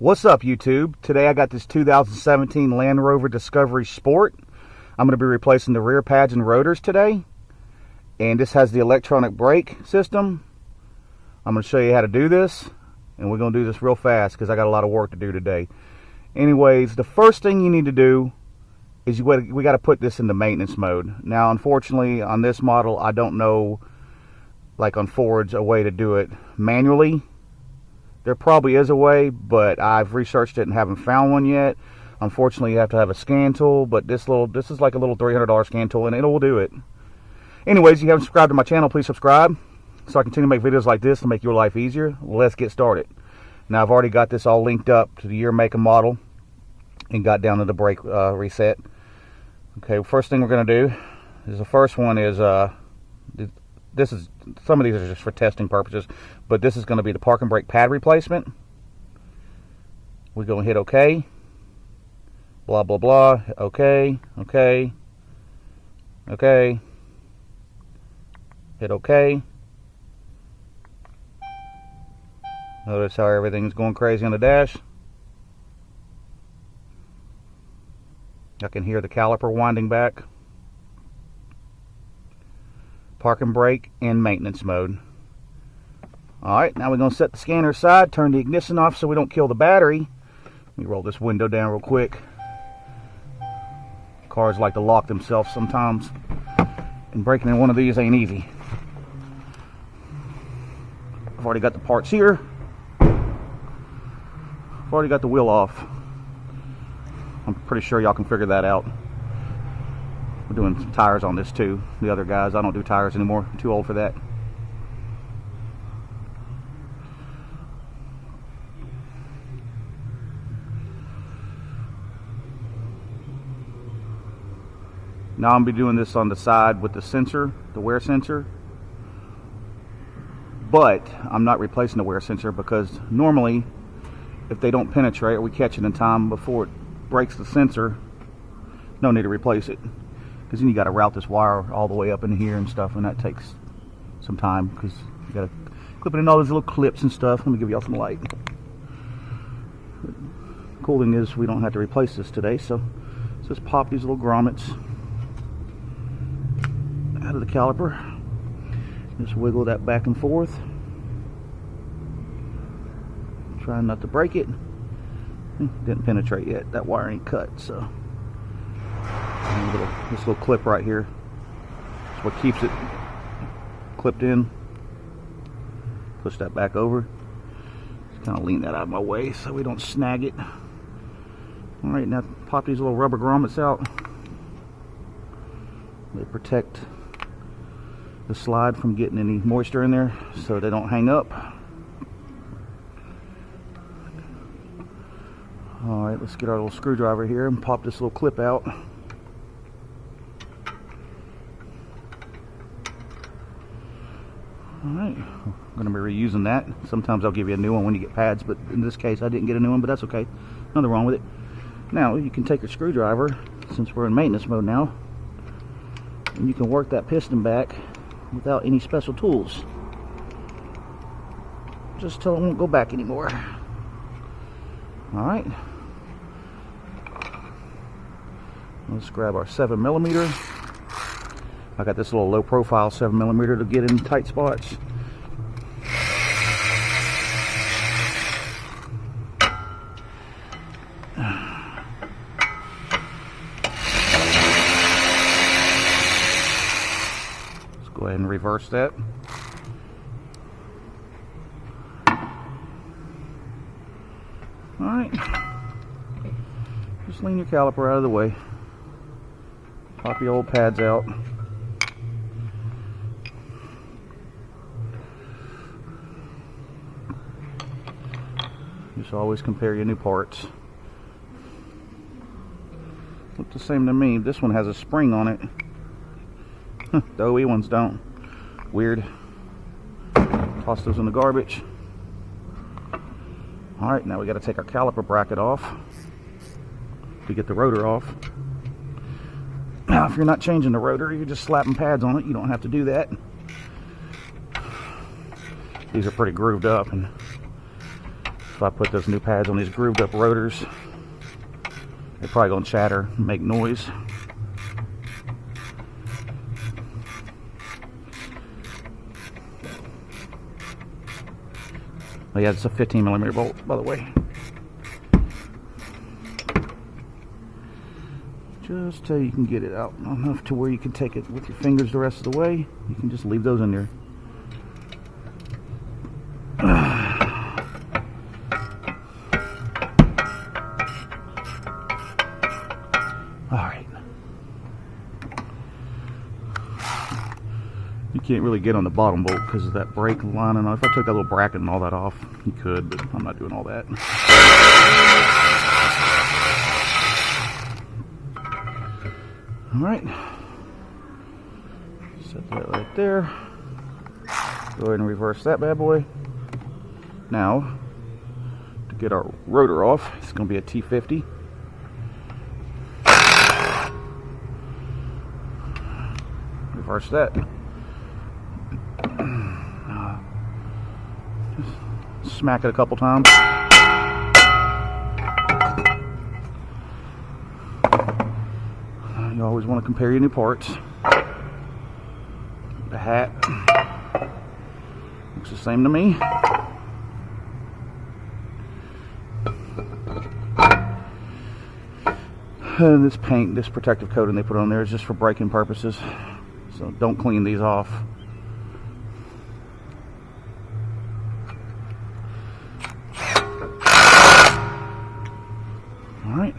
What's up, YouTube? Today I got this 2017 Land Rover Discovery Sport. I'm going to be replacing the rear pads and rotors today. And this has the electronic brake system. I'm going to show you how to do this. And we're going to do this real fast because I got a lot of work to do today. Anyways, the first thing you need to do is we got to put this into maintenance mode. Now, unfortunately, on this model, I don't know, like on Fords, a way to do it manually. There probably is a way, but I've researched it and haven't found one yet. Unfortunately, you have to have a scan tool, but this is like a little $300 scan tool, and it will do it. Anyways, if you haven't subscribed to my channel, please subscribe so I continue to make videos like this to make your life easier. Let's get started. Now, I've already got this all linked up to the year, make, and model, and got down to the brake reset. Okay, first thing we're going to do is the first one is some of these are just for testing purposes, but this is going to be the park and brake pad replacement. We're going to hit OK. Blah, blah, blah. OK, OK, OK. Hit OK. Notice how everything's going crazy on the dash. I can hear the caliper winding back. Park and brake in maintenance mode. Alright, now we're going to set the scanner aside, turn the ignition off so we don't kill the battery. Let me roll this window down real quick. Cars like to lock themselves sometimes, and breaking in one of these ain't easy. I've already got the parts here. I've already got the wheel off. I'm pretty sure y'all can figure that out. We're doing some tires on this too. The other guys, I don't do tires anymore. I'm too old for that. Now I'm going to be doing this on the side with the sensor, the wear sensor. But I'm not replacing the wear sensor because normally if they don't penetrate or we catch it in time before it breaks the sensor, no need to replace it. Because then you got to route this wire all the way up in here and stuff, and that takes some time because you got to clip it in all these little clips and stuff. Let me give y'all some light. Cool thing is we don't have to replace this today, so let's just pop these little grommets out of the caliper. Just wiggle that back and forth. Trying not to break it. Didn't penetrate yet. That wire ain't cut, so. This little clip right here is what keeps it clipped in. Push that back over. Just kind of lean that out of my way so we don't snag it. Alright, now pop these little rubber grommets out. They protect the slide from getting any moisture in there so they don't hang up. Alright, let's get our little screwdriver here and pop this little clip out. Alright, I'm going to be reusing that. Sometimes I'll give you a new one when you get pads, but in this case I didn't get a new one, but that's okay. Nothing wrong with it. Now, you can take your screwdriver, since we're in maintenance mode now, and you can work that piston back without any special tools. Just till it won't go back anymore. Alright. Let's grab our 7mm. I got this little low profile 7mm to get in tight spots. Let's go ahead and reverse that. Alright. Just lean your caliper out of the way. Pop your old pads out. Just always compare your new parts. Look the same to me. This one has a spring on it. The OE ones don't. Weird. Toss those in the garbage. Alright, now we got to take our caliper bracket off to get the rotor off. Now, if you're not changing the rotor, you're just slapping pads on it. You don't have to do that. These are pretty grooved up, and if I put those new pads on these grooved up rotors, they're probably going to chatter and make noise. Oh yeah, it's a 15mm bolt, by the way. Just so you can get it out enough to where you can take it with your fingers the rest of the way. You can just leave those in there. Alright. You can't really get on the bottom bolt because of that brake line, and if I took that little bracket and all that off, you could, but I'm not doing all that. Alright. Set that right there. Go ahead and reverse that bad boy. Now, to get our rotor off, it's going to be a T50. Reverse that. Just smack it a couple times. You always want to compare your new parts. The hat looks the same to me. And this paint, this protective coating they put on there is just for braking purposes. So don't clean these off. All right.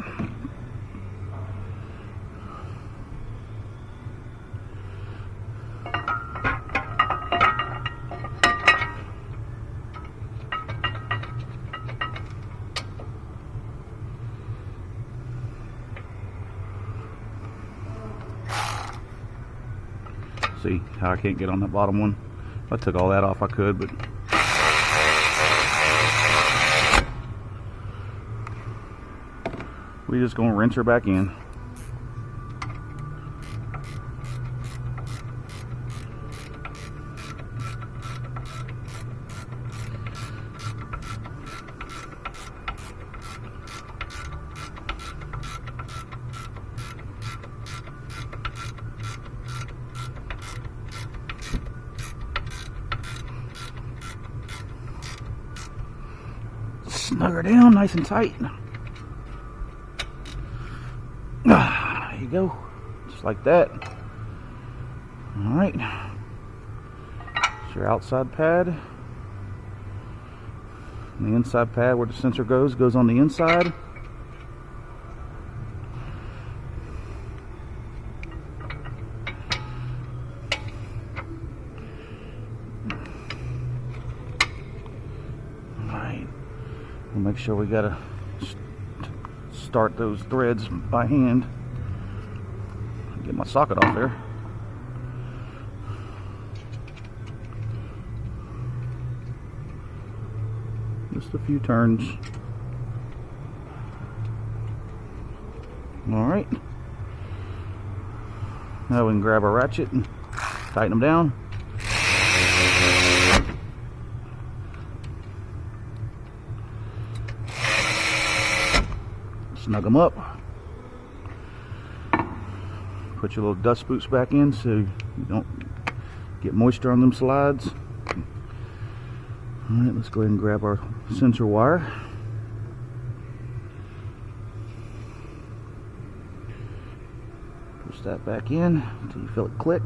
See how I can't get on that bottom one? If I took all that off, I could, but we're just going to rinse her back in. Snug her down nice and tight. There you go, just like that. All right, it's your outside pad. And the inside pad where the sensor goes on the inside. We'll make sure we gotta start those threads by hand. Get my socket off there. Just a few turns. All right. Now we can grab our ratchet and tighten them down. Snug them up. Put your little dust boots back in so you don't get moisture on them slides. Alright, let's go ahead and grab our sensor wire. Push that back in until you feel it click.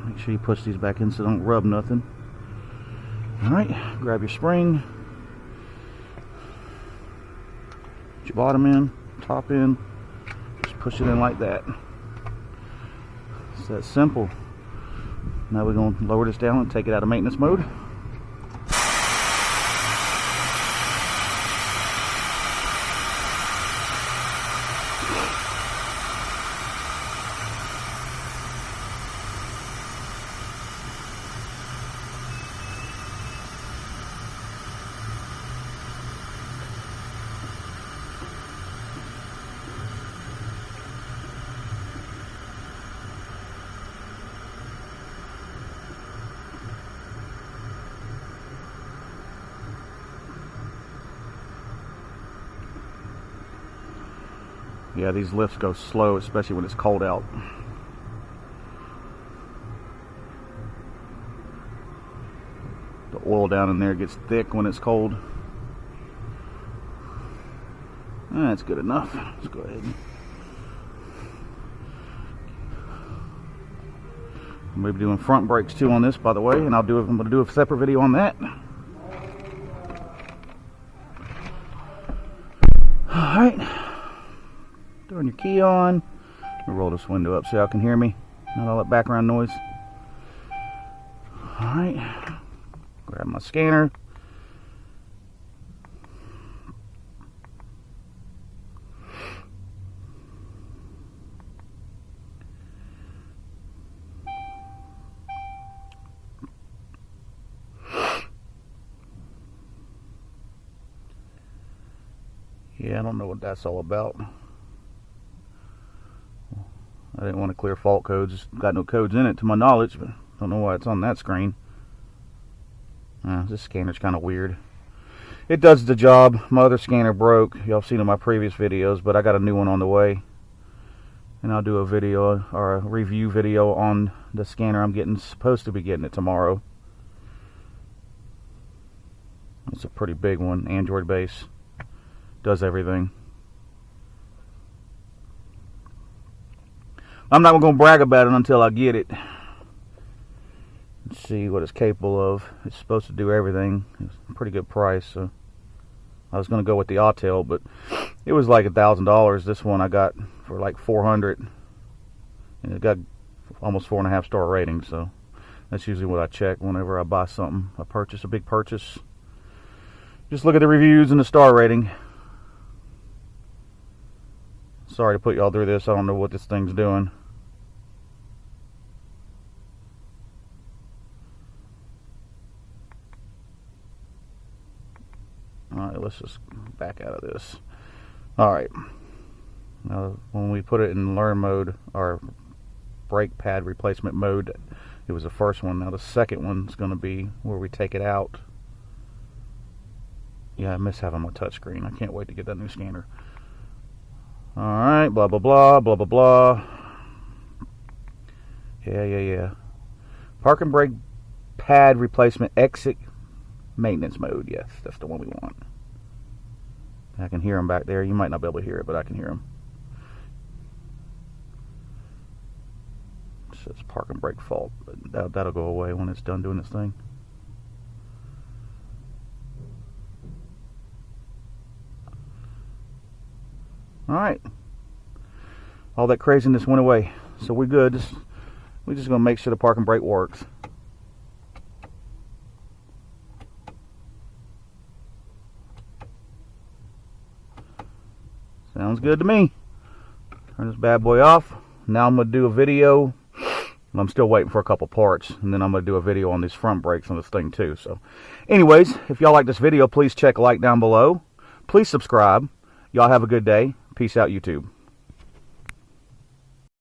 Make sure you push these back in so they don't rub nothing. Alright, grab your spring. Put your bottom in, top in, just push it in like that. It's that simple. Now we're going to lower this down and take it out of maintenance mode. Yeah, these lifts go slow, especially when it's cold out. The oil down in there gets thick when it's cold. That's good enough. Let's go ahead. I'm going to be doing front brakes too on this, by the way, and I'm going to do a separate video on that. Alright. Throwing your key on. Let me roll this window up so y'all can hear me. Not all that background noise. Alright. Grab my scanner. Yeah, I don't know what that's all about. I didn't want to clear fault codes. It's got no codes in it to my knowledge, but don't know why it's on that screen. This scanner's kind of weird. It does the job. My other scanner broke. Y'all seen in my previous videos, but I got a new one on the way. And I'll do a video or a review video on the scanner I'm supposed to be getting it tomorrow. It's a pretty big one, Android base. Does everything. I'm not going to brag about it until I get it. Let's see what it's capable of. It's supposed to do everything. It's a pretty good price. So I was going to go with the Autel, but it was like $1,000. This one I got for like $400, and it got almost 4.5-star rating. So that's usually what I check whenever I buy something. I purchase a big purchase. Just look at the reviews and the star rating. Sorry to put y'all through this. I don't know what this thing's doing. Alright, let's just back out of this. Alright. Now, when we put it in learn mode, or brake pad replacement mode, it was the first one. Now the second one's going to be where we take it out. Yeah, I miss having my touchscreen. I can't wait to get that new scanner. Alright, blah, blah, blah, blah, blah, blah. Yeah. Park and brake pad replacement exit maintenance mode. Yes, that's the one we want. I can hear them back there. You might not be able to hear it, but I can hear them. It says park and brake fault, but that'll go away when it's done doing its thing. Alright. All that craziness went away. So we're good. We're just going to make sure the park and brake works. Sounds good to me. Turn this bad boy off. Now I'm going to do a video. I'm still waiting for a couple parts. And then I'm going to do a video on these front brakes on this thing too. So anyways, if y'all like this video, please check like down below. Please subscribe. Y'all have a good day. Peace out, YouTube.